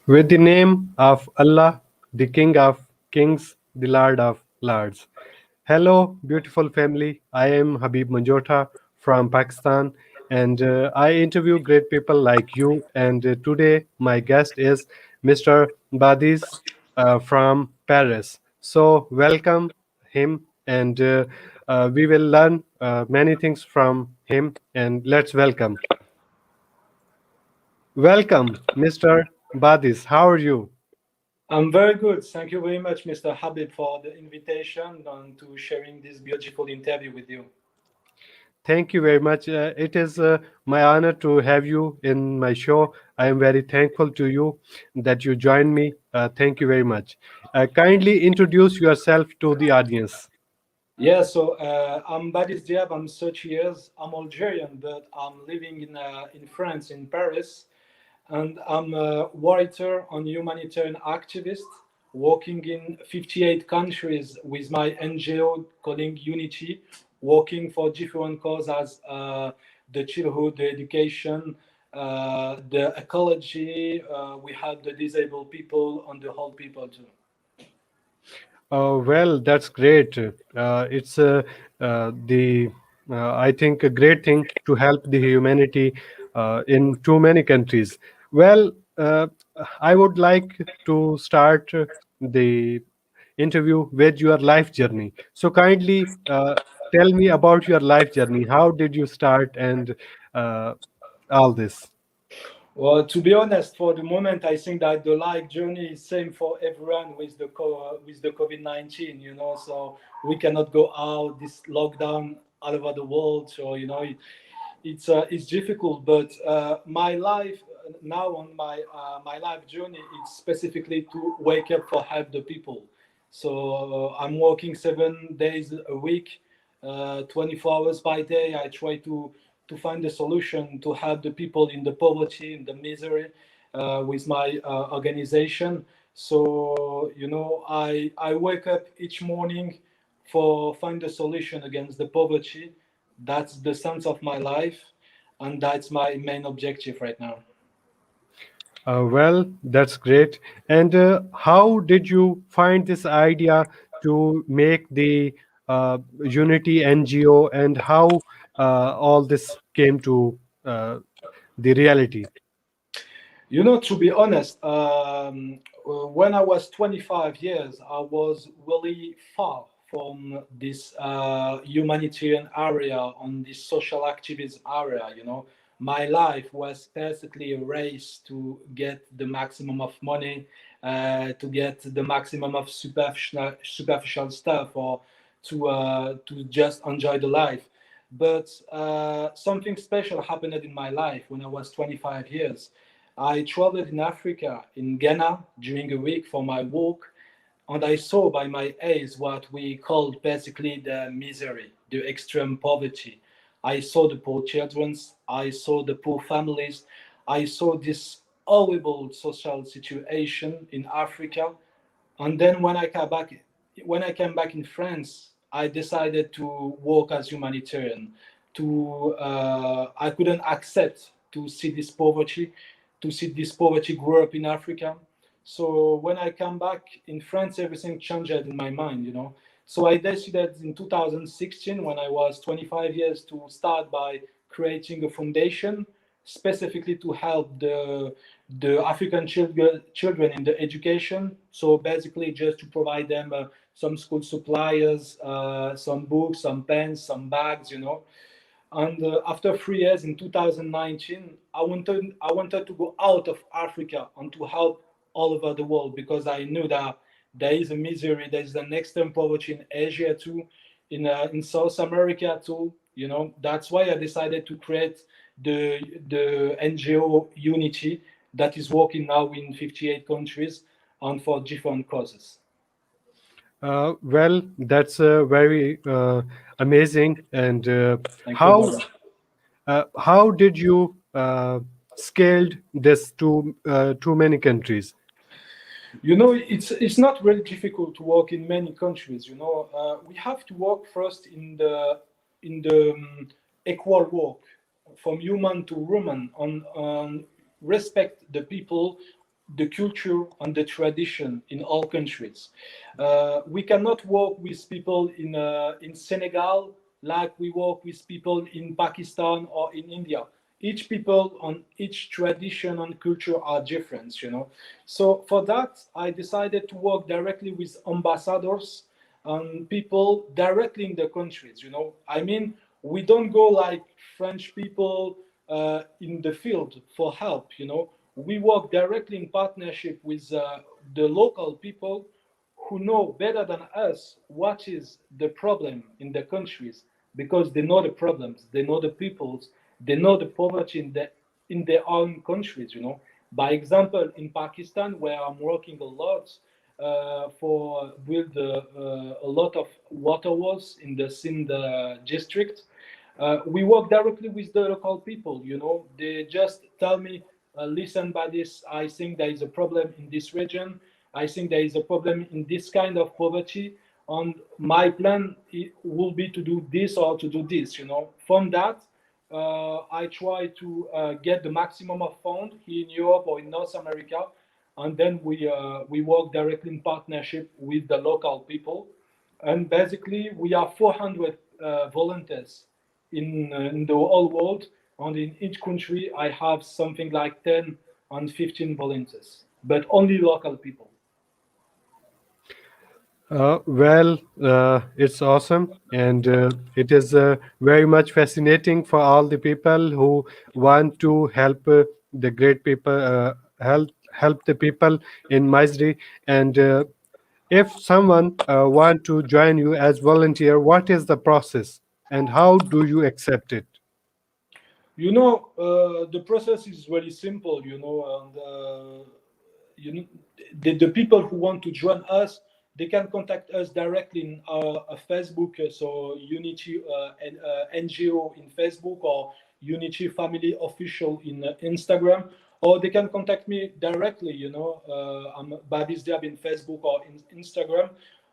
With the name of Allah, the King of Kings, the Lord of Lords. Hello, beautiful family. I am Habib Manjotha from Pakistan, and I interview great people like you. And today, my guest is Mr. Badis from Paris. So, welcome him, and we will learn many things from him. And let's welcome. Welcome, Mr. Badis. How are you? I'm very good. Thank you very much, Mr. Habib, for the invitation and to sharing this beautiful interview with you. Thank you very much. It is my honor to have you in my show. I am very thankful to you that you joined me. Thank you very much. Kindly introduce yourself to the audience. I'm Badis Diab. I'm 30 years. I'm Algerian, but I'm living in France, in Paris, and I'm a writer and humanitarian activist, working in 58 countries with my NGO calling Unity, working for different causes, the childhood, the education, the ecology. We have the disabled people and the old people too. Well, that's great. It's the I think a great thing to help the humanity in too many countries. Well, I would like to start the interview with your life journey. So kindly tell me about your life journey. How did you start and uh, all this? Well, to be honest, for the moment, I think that the life journey is same for everyone with with the COVID-19. So we cannot go out. This lockdown all over the world. So it's difficult. But my life now on my life journey, it's specifically to wake up for help the people. So I'm working 7 days a week, 24 hours by day. I try to find a solution to help the people in the poverty, in the misery, with my organization. So I wake up each morning for find a solution against the poverty. That's the sense of my life, and that's my main objective right now. Well, that's great. And how did you find this idea to make the Unity NGO, and how all this came to the reality? To be honest, when I was 25 years, I was really far from this humanitarian area, on this social activism area. My life was basically a race to get the maximum of money, to get the maximum of superficial stuff, or to just enjoy the life. But something special happened in my life when I was 25 years. I traveled in Africa, in Ghana, during a week for my work, and I saw by my eyes what we called basically the misery, the extreme poverty. I saw the poor children, I saw the poor families, I saw this horrible social situation in Africa. And then when I came back in France, I decided to work as humanitarian. I couldn't accept to see this poverty grow up in Africa. So when I come back in France, everything changed in my mind. So I decided in 2016, when I was 25 years, to start by creating a foundation specifically to help the African children in the education. So basically, just to provide them some school supplies, some books, some pens, some bags. And after 3 years in 2019, I wanted to go out of Africa and to help all over the world, because I knew that there is a misery, there is an extreme poverty in Asia too, in South America too. That's why I decided to create the NGO Unity that is working now in 58 countries and for different causes. Well, that's very amazing. And Thank you, how brother. how did you scaled this to too many countries? It's not really difficult to work in many countries. We have to work first in the equal work, from human to woman, on respect the people, the culture and the tradition in all countries. We cannot work with people in Senegal like we work with people in Pakistan or in India. Each people on each tradition and culture are different, you know. So for that, I decided to work directly with ambassadors and people directly in the countries, you know. I mean, we don't go like French people in the field for help, you know. We work directly in partnership with the local people who know better than us what is the problem in the countries, because they know the problems, they know the peoples, they know the poverty in their own countries, you know. By example, in Pakistan, where I'm working a lot for build a lot of water walls in the Sindh district, we work directly with the local people. You know, they just tell me, listen, Badis, I think there is a problem in this region. I think there is a problem in this kind of poverty. And my plan will be to do this or to do this. You know, from that, I try to get the maximum of fund here in Europe or in North America, and then we work directly in partnership with the local people. And basically, we are 400 volunteers in the whole world, and in each country, I have something like 10 and 15 volunteers, but only local people. It's awesome, and it is very much fascinating for all the people who want to help the great people, help the people in misery. And if someone want to join you as volunteer, what is the process, and how do you accept it? You know, the process is really simple, you know, and you know, the people who want to join us, they can contact us directly in our Facebook, so Unity NGO in Facebook, or Unity Family Official in Instagram, or they can contact me directly, you know, I'm Badis Diab in Facebook or in Instagram,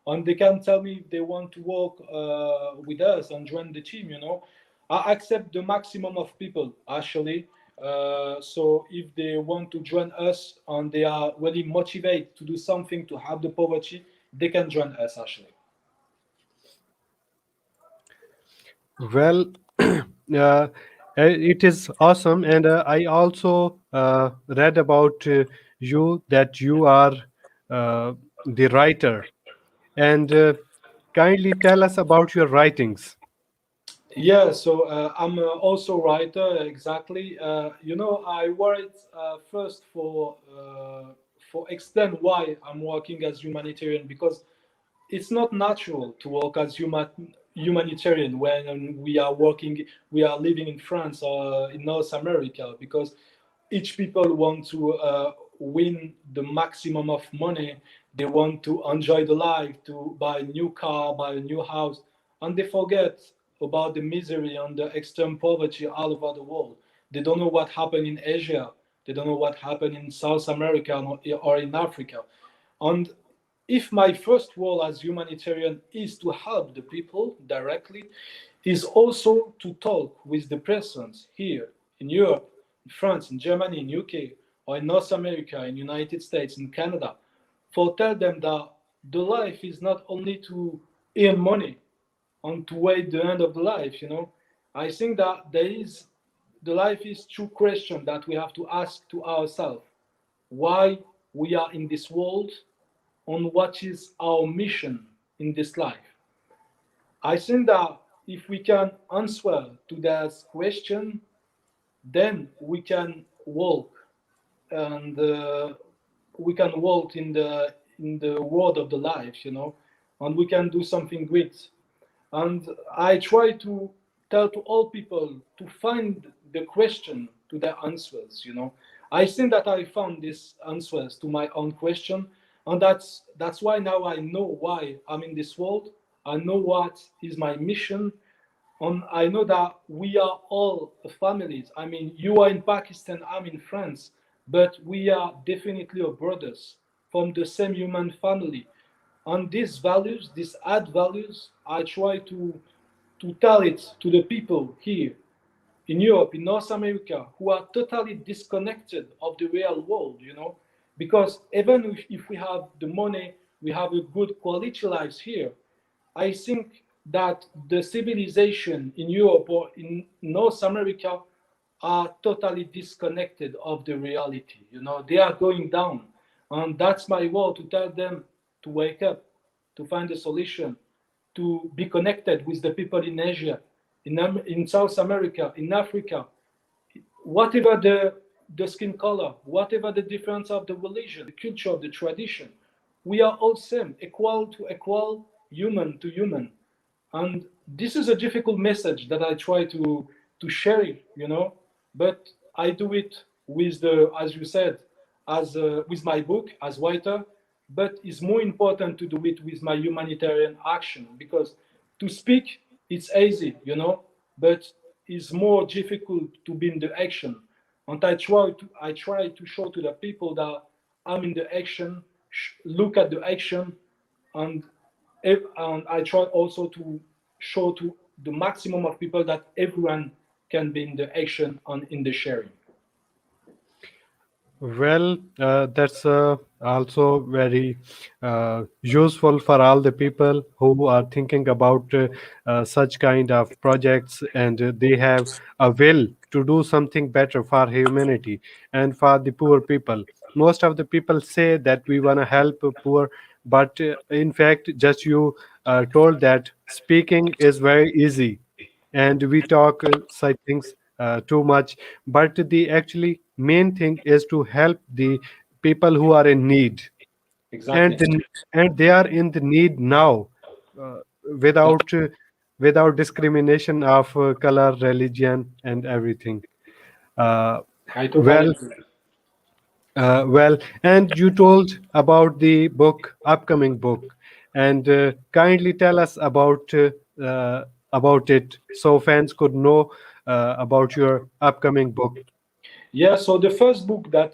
and they can tell me if they want to work with us and join the team, you know. I accept the maximum of people actually. So if they want to join us and they are really motivated to do something to help the poverty, they can join us actually. Well, it is awesome, and I also read about you that you are the writer, and kindly tell us about your writings. Yeah, so I'm also writer exactly. You know, I write first for explain why I'm working as humanitarian, because it's not natural to work as humanitarian when we are living in France or in North America, because each people want to win the maximum of money. They want to enjoy the life, to buy a new car, buy a new house, and they forget about the misery and the extreme poverty all over the world. They don't know what happened in Asia. They don't know what happened in South America or in Africa. And if my first role as humanitarian is to help the people directly, is also to talk with the persons here in Europe, in France, in Germany, in UK, or in North America, in United States, in Canada, for tell them that the life is not only to earn money and to wait the end of the life, you know. I think that the life is two questions that we have to ask to ourselves. Why we are in this world, on what is our mission in this life. I think that if we can answer to that question, then we can walk, and we can walk in the world of the life, you know, and we can do something great. And I try to tell to all people to find the question to their answers, you know. I think that I found these answers to my own question, and that's why now I know why I'm in this world. I know what is my mission, and I know that we are all families. I mean, you are in Pakistan, I'm in France, but we are definitely brothers from the same human family. And these values, these add values, I try to tell it to the people here in Europe, in North America, who are totally disconnected of the real world, you know. Because even if we have the money, we have a good quality lives here. I think that the civilization in Europe or in North America are totally disconnected of the reality. You know, they are going down, and that's my role to tell them to wake up, to find a solution, to be connected with the people in Asia, in South America, in Africa, whatever the skin color, whatever the difference of the religion, the culture, the tradition, we are all same, equal to equal, human to human. And this is a difficult message that I try to share, but I do it with the, as you said, as with my book as writer, but it's more important to do it with my humanitarian action because to speak it's easy, but it's more difficult to be in the action. And I try to show to the people that I'm in the action, look at the action, and and I try also to show to the maximum of people that everyone can be in the action and in the sharing. Well, that's also very useful for all the people who are thinking about such kind of projects, and they have a will to do something better for humanity and for the poor people. Most of the people say that we want to help poor, but in fact, just you told that speaking is very easy, and we talk such things too much, but the actually main thing is to help the people who are in need, and Exactly. and they are in the need now, uh, Yeah, without without discrimination of color, religion, and everything. uh, I totally well agree. well, and you told about the book, upcoming book, and kindly tell us about it so fans could know about your upcoming book. Yeah, so the first book that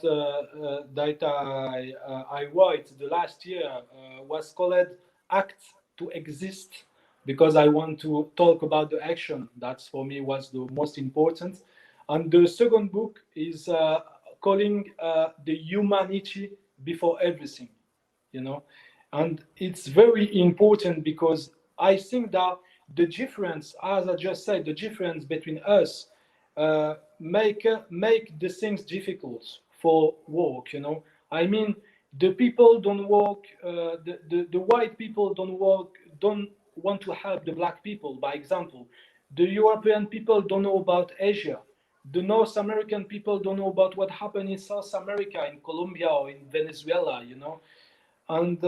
I wrote the last year was called Act to Exist because I want to talk about the action. That's for me was the most important. And the second book is calling the humanity before everything, you know and it's very important because I think that the difference, as I just said, the difference between us make the things difficult for work. I mean, the people don't work, the white people don't want to help the black people, by example. The European people don't know about Asia. The North American people don't know about what happened in South America, in Colombia or in Venezuela. And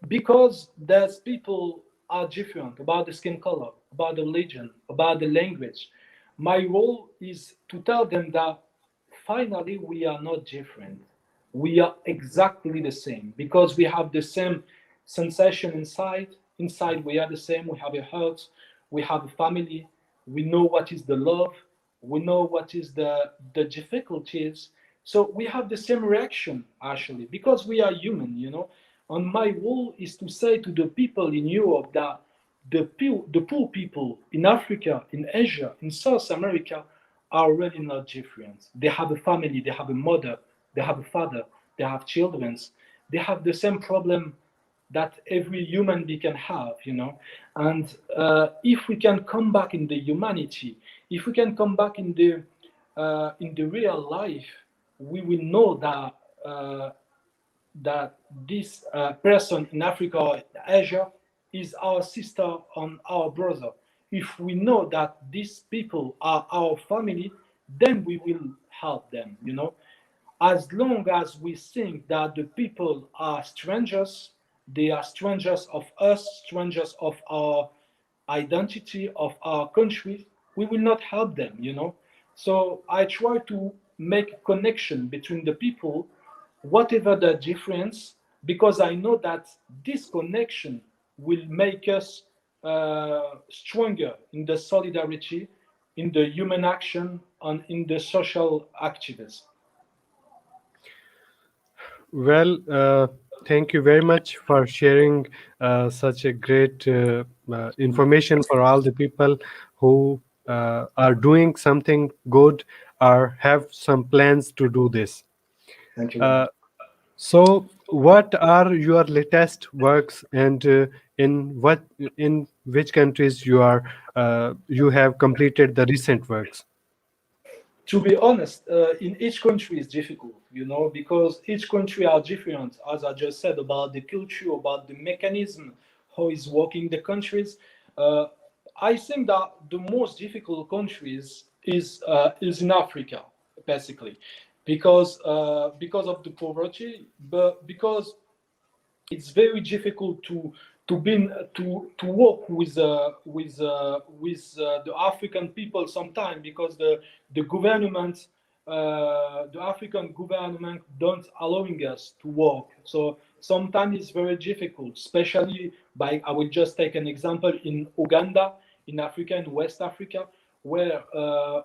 because those people are different about the skin color, about the religion, about the language, my role is to tell them that finally we are not different. We are exactly the same because we have the same sensation inside. Inside, we are the same. We have a heart, we have a family, we know what is the love, we know what is the difficulties. So we have the same reaction actually because we are human. And my role is to say to the people in Europe that the poor people in Africa, in Asia, in South America are really not different. They have a family, they have a mother, they have a father, they have children, they have the same problem that every human being can have. And if we can come back in the humanity, if we can come back in the real life, we will know that this person in Africa or Asia is our sister and our brother. If we know that these people are our family, then we will help them. As long as we think that the people are strangers, they are strangers of us, strangers of our identity, of our country, we will not help them. So I try to make a connection between the people, whatever the difference, because I know that this connection will make us stronger in the solidarity, in the human action, and in the social activism. Well, thank you very much for sharing such a great information for all the people who are doing something good or have some plans to do this. Thank you very Uh, much. So, what are your latest works, and in which countries you have completed the recent works? To be honest, in each country is difficult, because each country are different, as I just said, about the culture, about the mechanism, how is working the countries. Uh, I think that the most difficult countries is in Africa, basically, because of the poverty, but because it's very difficult to work with the African people sometimes, because the African government don't allowing us to work. So sometimes it's very difficult, especially by, I will just take an example in Uganda, in Africa, in West Africa, where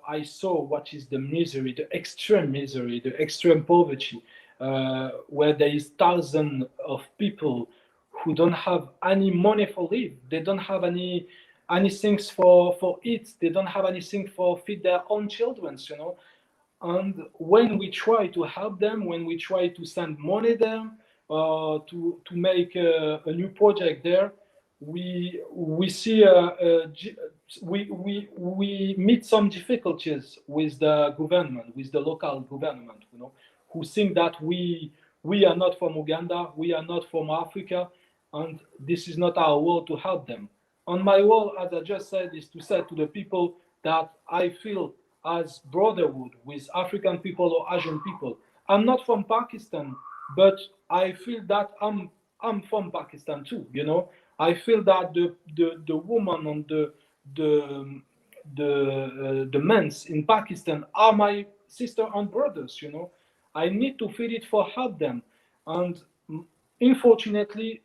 I saw what is the misery, the extreme poverty, where there is thousands of people who don't have any money for live. They don't have any things for eat. They don't have anything for feed their own children. And when we try to help them, when we try to send money there, to make a new project there, we see we meet some difficulties with the government, with the local government, who think that we are not from Uganda, we are not from Africa, and this is not our role to help them. And my role, as I just said, is to say to the people that I feel as brotherhood with African people or Asian people. I'm not from Pakistan, but I feel that I'm from Pakistan too. I feel that the woman and the men in Pakistan are my sister and brothers. I need to feel it for help them, and unfortunately,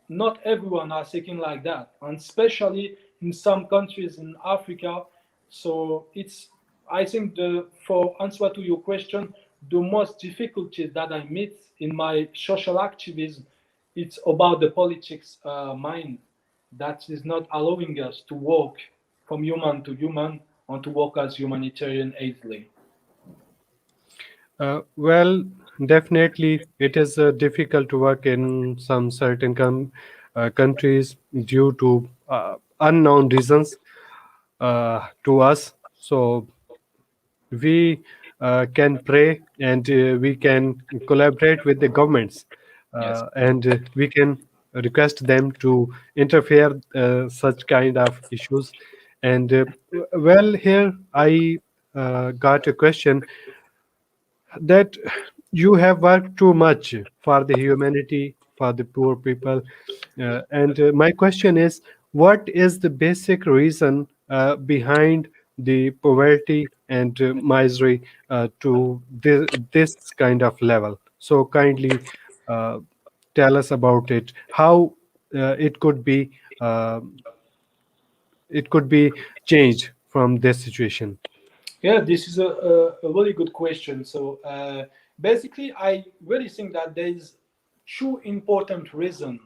not everyone are thinking like that, and especially in some countries in Africa. So it's, I think, the for answer to your question, the most difficulties that I meet in my social activism, it's about the politics mind that is not allowing us to work from human to human and to work as humanitarian aidly. Well, definitely, it is difficult to work in some certain countries due to unknown reasons to us. So we can pray, and we can collaborate with the governments, Yes. and we can request them to interfere such kind of issues. And well, here I got a question that you have worked too much for the humanity, for the poor people. And my question is, what is the basic reason behind the poverty and misery to this kind of level? So kindly uh, tell us about it, how it could be uh, it could be changed from this situation. Yeah, this is a really good question. So basically, I really think that there is two important reasons.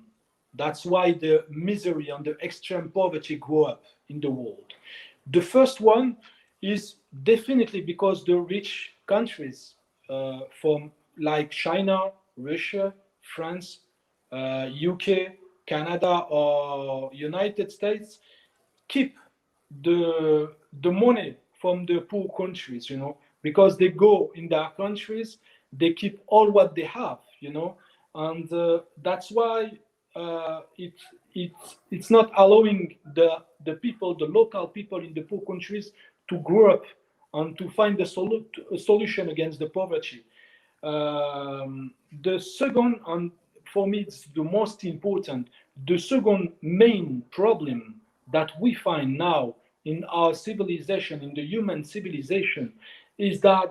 That's why the misery and the extreme poverty grow up in the world. The first one is definitely because the rich countries, from like China, Russia, France, UK, Canada, or United States, keep the money from the poor countries, because they go in their countries, they keep all what they have, and that's why it it's not allowing the people, the local people in the poor countries, to grow up and to find a solution against the poverty. The second, and for me it's the most important, the second main problem that we find now in our civilization, in the human civilization, is that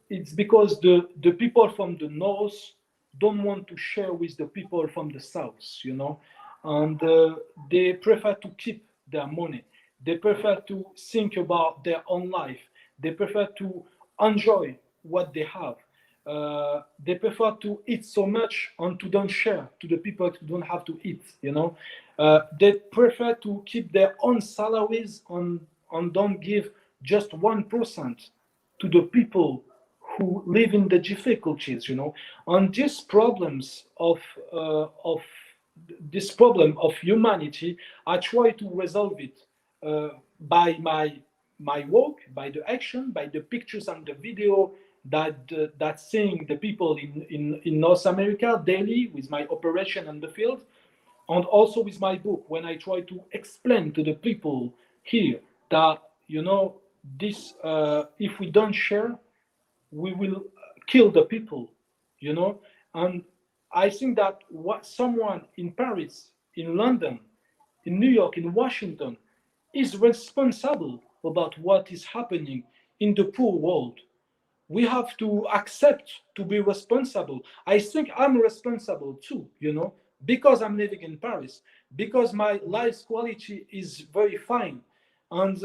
it's because the people from the north don't want to share with the people from the south, and they prefer to keep their money. They prefer to think about their own life. They prefer to enjoy what they have. They prefer to eat so much and to don't share to the people who don't have to eat. They prefer to keep their own salaries and don't give just 1% to the people who live in the difficulties, on these problems of this problem of humanity. I try to resolve it uh, by my work, by the action, by the pictures and the video that seeing the people in North America daily with my operation on the field, and also with my book when I try to explain to the people here that this if we don't share, we will kill the people, you know. And I think that what someone in Paris, in London, in New York, in Washington is responsible about what is happening in the poor world. We have to accept to be responsible. I think I'm responsible too, because I'm living in Paris, because my life quality is very fine, and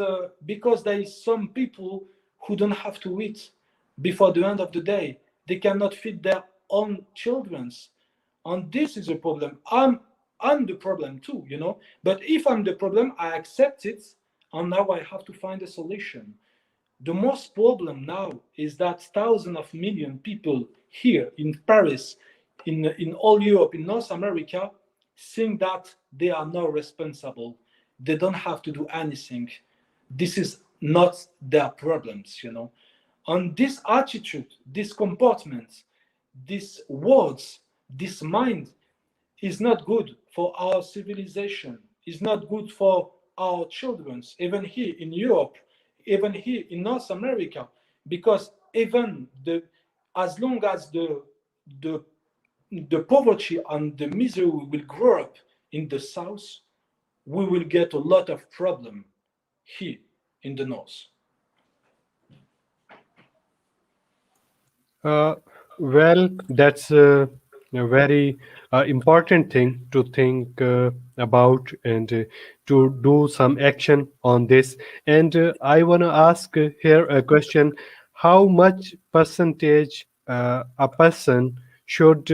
because there is some people who don't have to eat before the end of the day. They cannot feed their own children's, and this is a problem. I'm the problem too, But if I'm the problem, I accept it, and now I have to find a solution. The most problem now is that thousands of million people here in Paris, in all Europe, in North America, think that they are not responsible. They don't have to do anything. This is not their problems. And this attitude, this comportment, these words, this mind is not good for our civilization, is not good for our children, even here in Europe, even here in North America, because even as long as the the poverty and the misery will grow up in the south, we will get a lot of problem here in the north. Uh, well, that's a very important thing to think about and to do some action on this. And I want to ask here a question: how much percentage a person should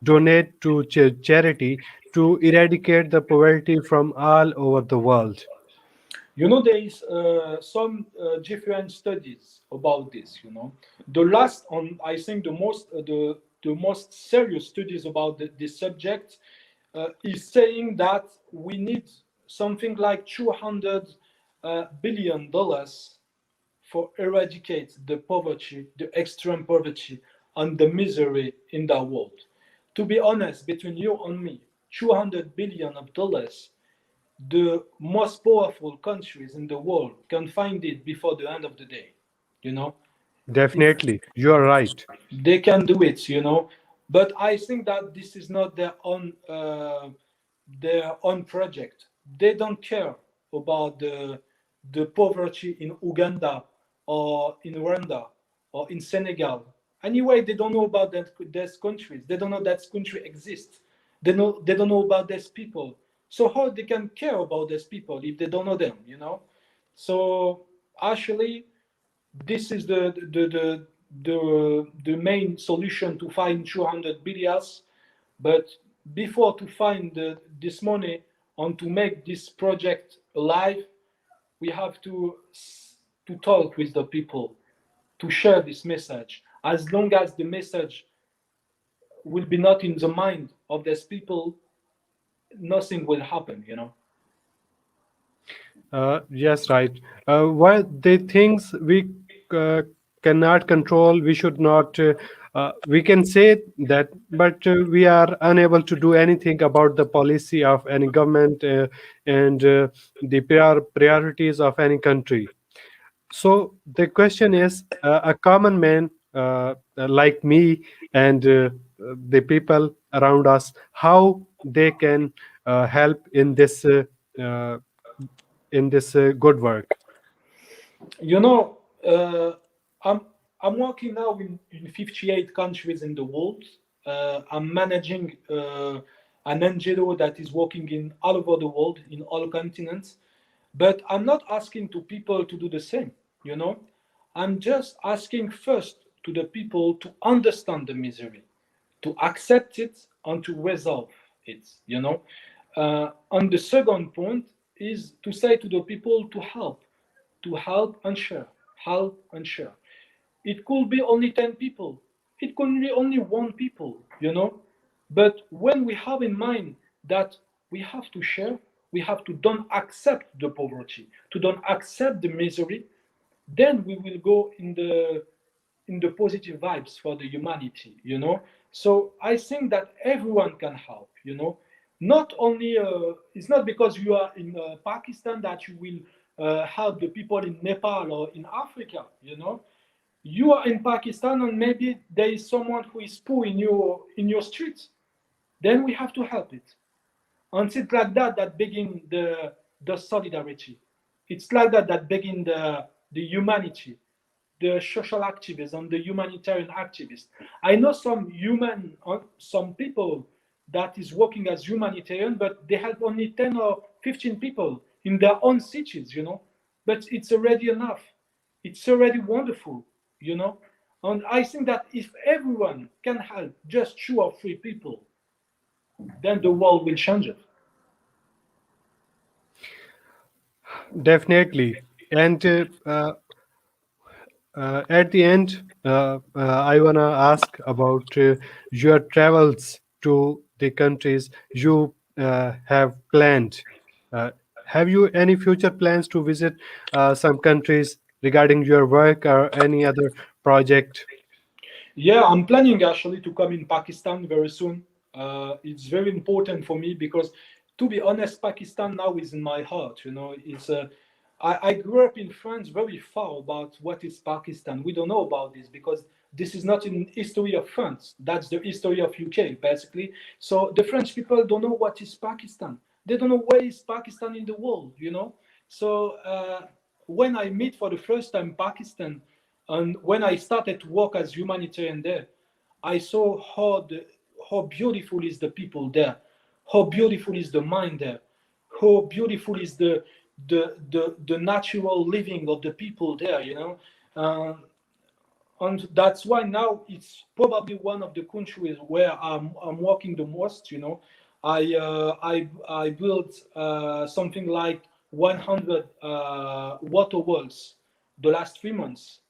donate to charity to eradicate the poverty from all over the world? There is some different studies about this. The last on, I think the most serious studies about this subject is saying that we need something like $200 billion for eradicate the poverty, the extreme poverty, and the misery in the world. To be honest, between you and me, $200 billion, the most powerful countries in the world can find it before the end of the day. You know, if Definitely, you are right. they can do it. But I think that this is not their own project. They don't care about the poverty in Uganda or in Rwanda or in Senegal. Anyway, they don't know about those countries. They don't know that country exists. They don't know about these people. So how they can care about these people if they don't know them? So actually, this is the main solution to find 200 billions. But before to find this money and to make this project alive, we have to talk with the people, to share this message. As long as the message will be not in the mind of these people, nothing will happen. Yes, right. What the things we uh, cannot control, we should not. We can say that, but we are unable to do anything about the policy of any government and the priorities of any country. So the question is, a common man like me and the people around us, how they can help uh, in this good work. You know, uh, I'm I'm working now in 58 countries in the world. I'm managing an NGO that is working in all over the world, in all continents. But I'm not asking to people to do the same. You know, I'm just asking first to the people to understand the misery, to accept it, and to resolve it. And the second point is to say to the people to help and share, help and share. It could be only 10 people. It could be only one people. But when we have in mind that we have to share, we have to don't accept the poverty, to don't accept the misery, then we will go in the positive vibes for the humanity. So I think that everyone can help. Not only it's not because you are in Pakistan that you will help the people in Nepal or in Africa. You are in Pakistan and maybe there is someone who is poor in your streets. Then we have to help it. And it's like that begin the solidarity. It's like that begin the humanity, the social activism, the humanitarian activists. I know some people that is working as humanitarian, but they help only 10 or 15 people in their own cities. But it's already enough. It's already wonderful. And I think that if everyone can help just 2 or 3 people, then the world will change it. Definitely. And at the end, I wanna ask about your travels to the countries you have planned. Uh, have you any future plans to visit some countries regarding your work or any other project? Yeah, I'm planning actually to come in Pakistan very soon. It's very important for me because, to be honest, Pakistan now is in my heart. I grew up in France, very far about what is Pakistan. We don't know about this because this is not in history of France. That's the history of UK, basically. So the French people don't know what is Pakistan. They don't know where is Pakistan in the world. So when I meet for the first time Pakistan, and when I started to work as humanitarian there, I saw how beautiful is the people there, how beautiful is the mind there, how beautiful is the natural living of the people there. Uh, and that's why now it's probably one of the countries where I'm working the most. I built something like 100 water wells the last 3 months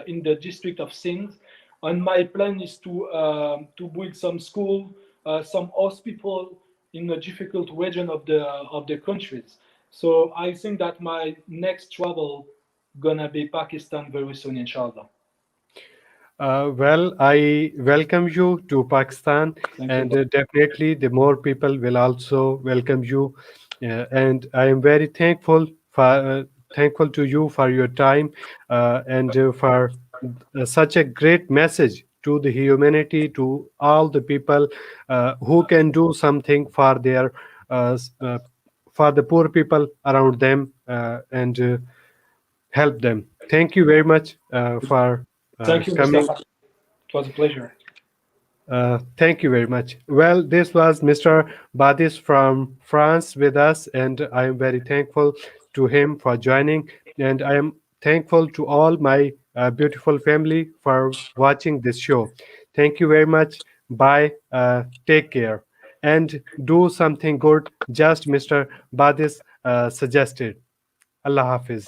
in the district of Sindh, and my plan is to build some school, some hospital in a difficult region of the countries. So I think that my next travel gonna be Pakistan very soon, inshallah. Well, I welcome you to Pakistan, Thank you. and definitely the more people will also welcome you. And I am very thankful to you for your time and for such a great message to the humanity, to all the people who can do something uh, s- uh, for the poor people around them and help them. Thank you very much for Thank you, Mr. coming. Hassan. It was a pleasure. Thank you very much. Well, this was Mr. Badis from France with us, and I am very thankful to him for joining. And I am thankful to all my beautiful family for watching this show. Thank you very much. Bye. Take care. And do something good, just Mr. Badis suggested. Allah Hafiz.